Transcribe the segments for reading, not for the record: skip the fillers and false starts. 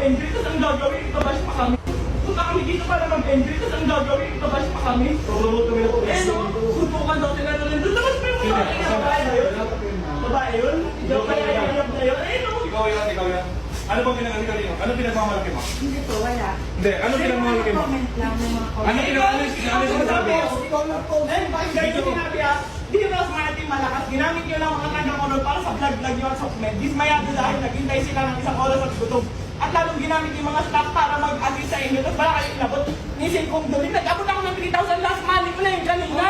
mag-entry, tapos ang gagawin, itabash pa kami. Punta kami dito para mag-entry, tapos ang gagawin, itabash pa kami. Promote kami ng police. Suntukan daw sila na nandun. Tapos may mga babae na yun. Babae yun? Yung kaya iyak na yun? Ayun o. Ikaw yan. Ano bang pinagalitan dito? Ano pinagmamalaki mo? Hindi po, wala. Hindi, ano pinagmamalaki mo? Comment lang ng mga comment. Ano sinasabi? Eh, bakit ganito sinabi Hindi na mas natin malakas. Ginamit nyo lang mga taga-konol para sa vlog-vlog nyo at sa comment. Dismayado dahil naghintay sila ng isang oras at gutom. At lalong ginamit yung mga staff para mag-agree sa inyo. Tapos baka kayo inabot. Nisin kong doon. Nag-abot ako ng 3,000 last money ko na yung kanina.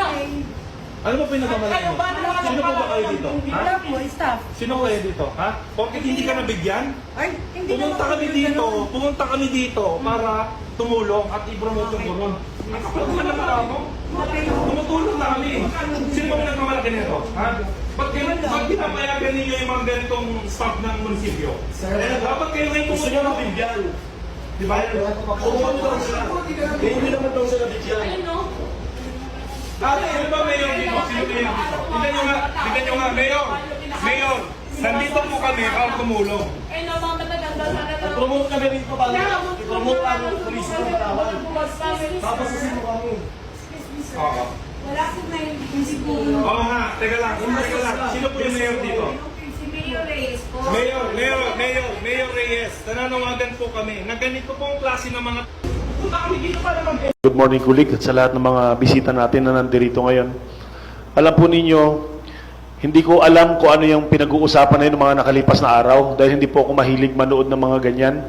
Ano ba pinagmamalaki mo? Sino po ba kayo dito? Ha? Wala po, staff. Sino kayo dito? Ha? Bakit hindi ka nabigyan? Ay, hindi Pumunta kami dito para tumulong at i-promote yung gurun. Ano naman ako? Tumutulong na kami. Sino ba pinagmamalaki nito? Ha? Ba't pinapayagan ninyo yung mga ganitong staff ng munisipyo? Dapat kayo ngayon Gusto niya mabigyan. Di ba? Pumunta lang sila. Hindi naman daw sila bigyan. Ayun no? Sino ba mayor dito? Sino mayor dito? Tignan nyo nga, mayor! Mayor! Nandito po kami para tumulong. Ayun no, mga mataganda sa kanila. Promote kami rito para i-promote ang police ng Palawan. Papasasin mo kami. Oo. Wala po na yung siguro. Oo nga, teka lang. Sino po yung mayor dito? Si Mayor Reyes po. Mayor Reyes, nananawagan po kami na ganito pong klase ng mga... Punta kami dito para mag-entry. Good morning, kulig, at sa lahat ng mga bisita natin na nandirito ngayon. Alam po ninyo, hindi ko alam kung ano yung pinag-uusapan na yun ng mga nakalipas na araw dahil hindi po ako mahilig manood ng mga ganyan.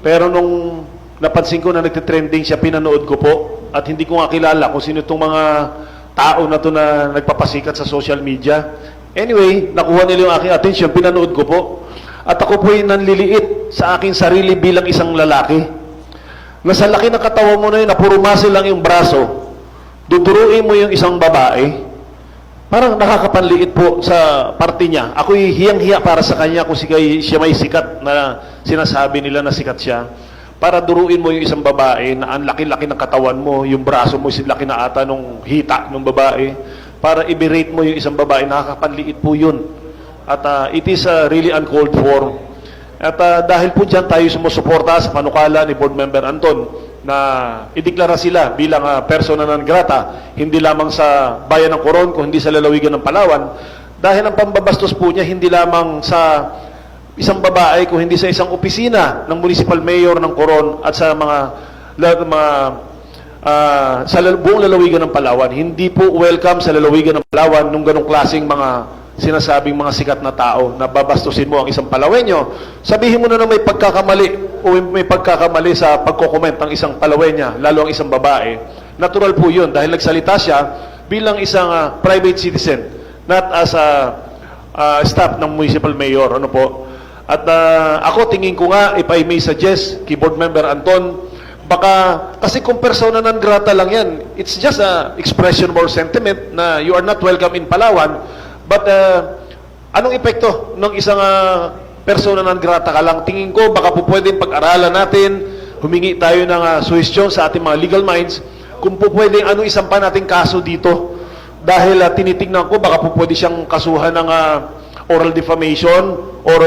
Pero nung napansin ko na nagtitrending siya, pinanood ko po at hindi ko nga kilala kung sino itong mga tao na to na nagpapasikat sa social media. Anyway, nakuha nila yung aking attention, pinanood ko po. At ako po yung nanliliit sa aking sarili bilang isang lalaki. Nasa laki ng katawan mo na yun, na puro muscle lang yung braso, duduruin mo yung isang babae, parang nakakapanliit po sa parte niya. Ako'y hiyang-hiya para sa kanya kung siya may sikat na sinasabi nila na sikat siya. Para duruin mo yung isang babae na ang laki-laki ng katawan mo, yung braso mo, laki na ata nung hita ng babae, para i-berate mo yung isang babae, nakakapanliit po yun. At it is really uncalled for. At dahil po dyan tayo sumusuporta sa panukala ni Board Member Anton na ideklara sila bilang persona non grata, hindi lamang sa bayan ng Coron, kundi sa lalawigan ng Palawan. Dahil ang pambabastos po niya hindi lamang sa isang babae, kung hindi sa isang opisina ng Municipal Mayor ng Coron at sa sa buong lalawigan ng Palawan. Hindi po welcome sa lalawigan ng Palawan nung ganong klaseng mga sinasabing mga sikat na tao na babastusin mo ang isang Palawenyo. Sabihin mo na may pagkakamali o may pagkakamali sa pagko-comment ng isang Palawenya, lalo ang isang babae. Natural po yun dahil nagsalita siya bilang isang private citizen, not as a staff ng municipal mayor. Ano po? At ako tingin ko nga, if I may suggest, kay Board Member Anton, baka, kasi kung persona non grata lang yan, it's just a expression or sentiment na you are not welcome in Palawan. But anong epekto ng isang persona non grata ka lang? Tingin ko baka po pwedeng pag-aralan natin, humingi tayo ng suhestyon sa ating mga legal minds kung po pwedeng anong isang pa nating kaso dito. Dahil tinitingnan ko baka po pwede siyang kasuhan ng oral defamation or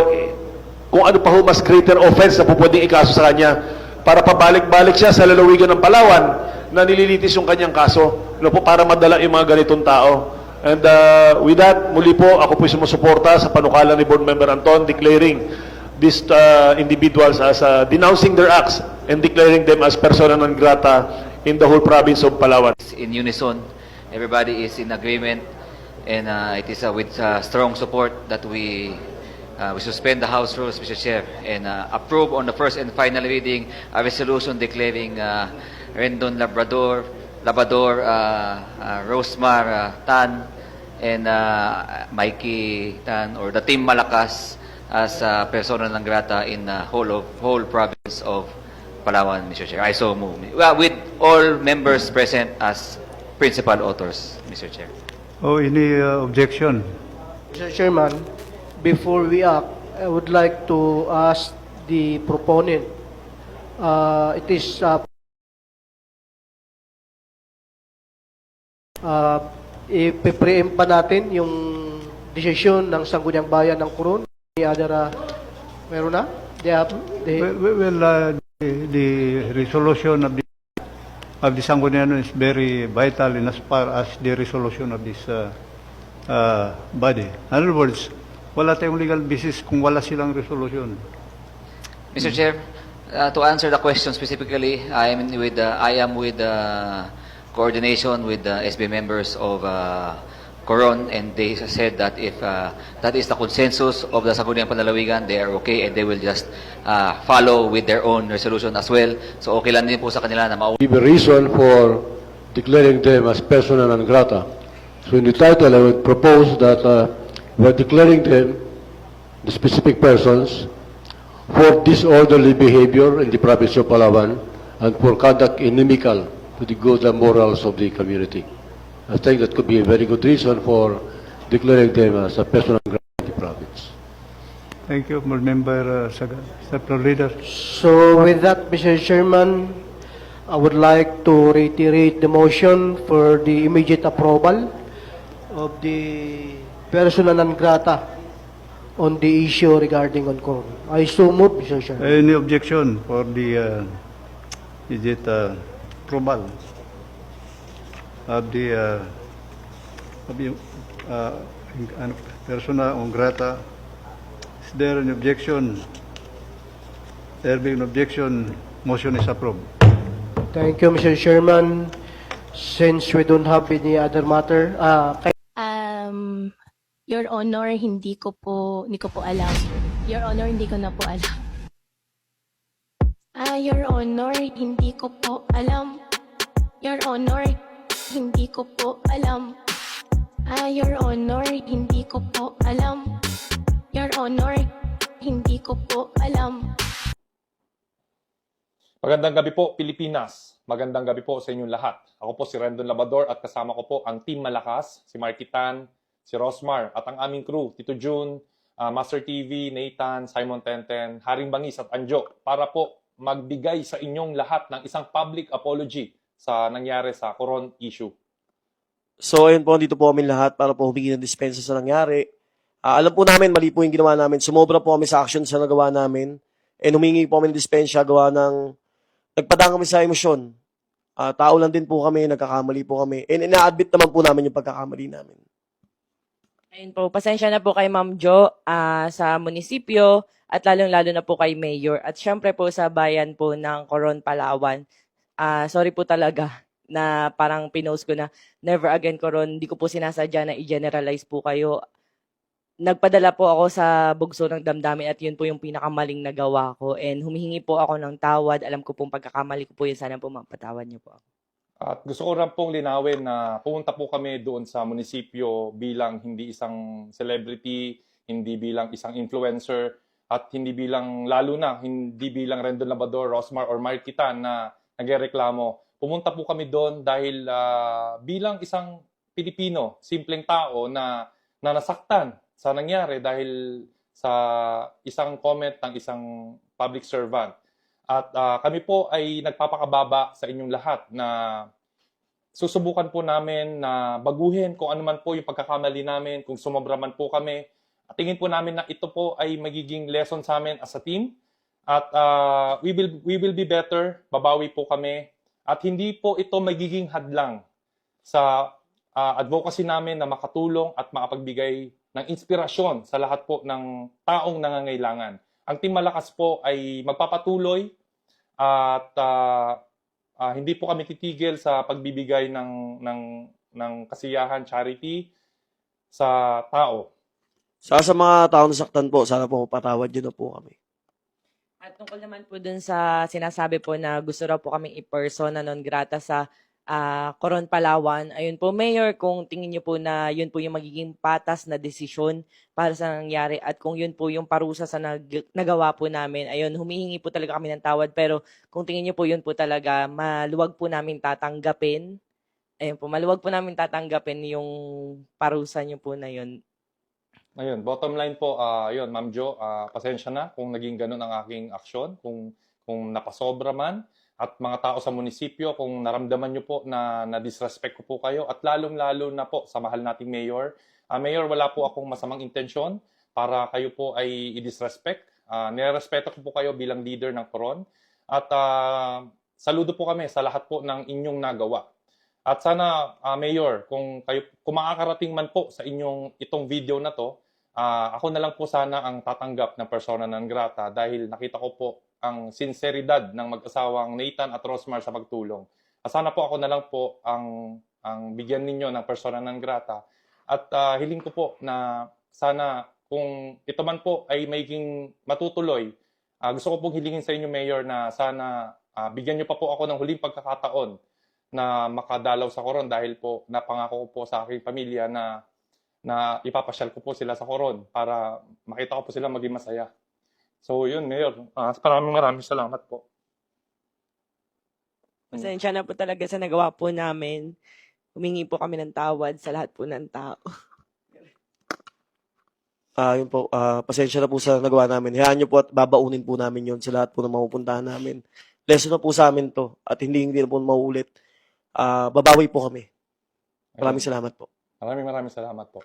kung ano pa ho mas greater offense na po pwedeng ikaso sa kanya para pabalik-balik siya sa lalawigan ng Palawan na nililitis yung kanyang kaso po, para madala yung mga ganitong tao. And with that, muli po, ako po sumusuporta sa panukala ni Board Member Anton declaring these individuals as denouncing their acts and declaring them as persona non grata in the whole province of Palawan. In unison, everybody is in agreement, and it is with strong support that we suspend the House rules, Mr. Chair, and approve on the first and final reading a resolution declaring Rendon Labrador, Rosemar Tan, and Mikey Tan, or the Team Malakas, as persona non grata in the whole province of Palawan, Mr. Chair. I so move. With all members present as principal authors, Mr. Chair. Oh, any objection? Mr. Chairman, before we act, I would like to ask the proponent. It is i-preempt pa natin yung desisyon ng Sangguniang Bayan ng Coron. Meron na? they have, they, The resolution of the Sangguniang is very vital in as far as the resolution of this body. In other words, wala tayong legal basis kung wala silang resolution. Mr. Chair, to answer the question specifically, I am with coordination with the SB members of Coron, and they said that if that is the consensus of the Sangguniang Panlalawigan, they are okay and they will just follow with their own resolution as well. So okay lang din po sa kanila na Give a reason for declaring them as persona non grata. So in the title, I would propose that we're declaring them, the specific persons, for disorderly behavior in the province of Palawan and for conduct inimical to the good and morals of the community. I think that could be a very good reason for declaring them as a persona non grata in the province. Thank you, Member Saga. Step Leader. So with that, Mr. Chairman, I would like to reiterate the motion for the immediate approval of the persona non grata on the issue regarding on Coron. I so move, Mr. Chairman. Any objection for the approval of the persona non grata? Is there an objection? There being an objection, motion is approved. Thank you, Mr. Chairman. Since we don't have any other matter, Your Honor, hindi ko po alam. Your Honor, hindi ko na po alam. Your Honor, hindi ko po alam. Your Honor, hindi ko po alam. Your Honor, hindi ko po alam. Your Honor, hindi ko po alam. Magandang gabi po, Pilipinas. Magandang gabi po sa inyong lahat. Ako po si Rendon Labrador at kasama ko po ang Team Malakas, si Marky Tan, si Rosmar, at ang aming crew, Tito June, Master TV, Nathan, Simon Tenten, Haring Bangis at Anjo, para po magbigay sa inyong lahat ng isang public apology sa nangyari sa Coron issue. So, ayun po, dito po kami lahat para po humingi ng dispensa sa nangyari. Alam po namin, mali po yung ginawa namin. Sumobra po kami sa action sa nagawa namin. And humingi po kami ng dispensa, gawa ng nagpadang kami sa emosyon. Tao lang din po kami, nagkakamali po kami. And ina-admit naman po namin yung pagkakamali namin. Ayun po, pasensya na po kay Ma'am Jo sa munisipyo at lalong-lalo na po kay Mayor. At syempre po sa bayan po ng Coron, Palawan. Sorry po talaga na parang pinost ko na never again Coron. Hindi ko po sinasadya na i-generalize po kayo. Nagpadala po ako sa bugso ng damdamin at yun po yung pinakamaling nagawa ko. And humihingi po ako ng tawad. Alam ko pong pagkakamali ko po yun. Sana po mapatawad niyo po ako. At gusto ko rin pong linawin na pumunta po kami doon sa munisipyo bilang hindi isang celebrity, hindi bilang isang influencer, at hindi bilang, lalo na, hindi bilang Rendon Labrador, Rosmar, or Marky Tan na nagreklamo. Pumunta po kami doon dahil bilang isang Pilipino, simpleng tao na nasaktan sa nangyari dahil sa isang comment ng isang public servant. At kami po ay nagpapakababa sa inyong lahat na susubukan po namin na baguhin kung ano man po yung pagkakamali namin, kung sumobra man po kami. At tingin po namin na ito po ay magiging lesson sa amin as a team. At we will be better, babawi po kami. At hindi po ito magiging hadlang sa advocacy namin na makatulong at makapagbigay ng inspirasyon sa lahat po ng taong nangangailangan. Ang Team Malakas po ay magpapatuloy at hindi po kami titigil sa pagbibigay ng kasiyahan, charity sa tao. Sa mga taong nasaktan po, sana po patawad nyo na po kami. At tungkol naman po dun sa sinasabi po na gusto raw po kaming i-persona non grata sa Coron, Palawan. Ayun po, Mayor, kung tingin niyo po na yun po yung magiging patas na desisyon para sa nangyari at kung yun po yung parusa sa nagawa po namin, ayun, humihingi po talaga kami ng tawad. Pero kung tingin niyo po yun po talaga, maluwag po namin tatanggapin. Ayun po, maluwag po namin tatanggapin yung parusa niyo po na yun. Ayun, bottom line po, ayun, Ma'am Jo, pasensya na kung naging ganun ang aking aksyon, kung napasobra man. At mga tao sa munisipyo, kung naramdaman nyo po na disrespect ko po kayo, at lalong-lalo na po sa mahal nating Mayor. Mayor, wala po akong masamang intensyon para kayo po ay i-disrespect. Nirespeto ko po kayo bilang leader ng Coron at saludo po kami sa lahat po ng inyong nagawa. At sana, Mayor, kung makakarating man po sa itong video na to, ako na lang po sana ang tatanggap ng persona non grata dahil nakita ko po ang sinseridad ng mag-asawang Nathan at Rosmar sa pagtulong. Sana po ako na lang po ang bigyan ninyo ng persona non grata. At hiling ko po na sana kung ito man po ay maging matutuloy, gusto ko pong hilingin sa inyo, Mayor, na sana bigyan niyo pa po ako ng huling pagkakataon na makadalaw sa Coron dahil po napangako ko po sa aking pamilya na ipapasyal ko po sila sa Coron para makita ko po sila maging masaya. So yun, Mayor. Maraming salamat po. Pasensya na po talaga sa nagawa po namin. Humingi po kami ng tawad sa lahat po ng tao. Yun po, pasensya na po sa nagawa namin. Hayaan niyo po at babaunin po namin yun sa lahat po ng mapupuntahan namin. Lesson na po sa amin to at hindi na po mauulit. Babawi po kami. Maraming salamat po. Maraming salamat po.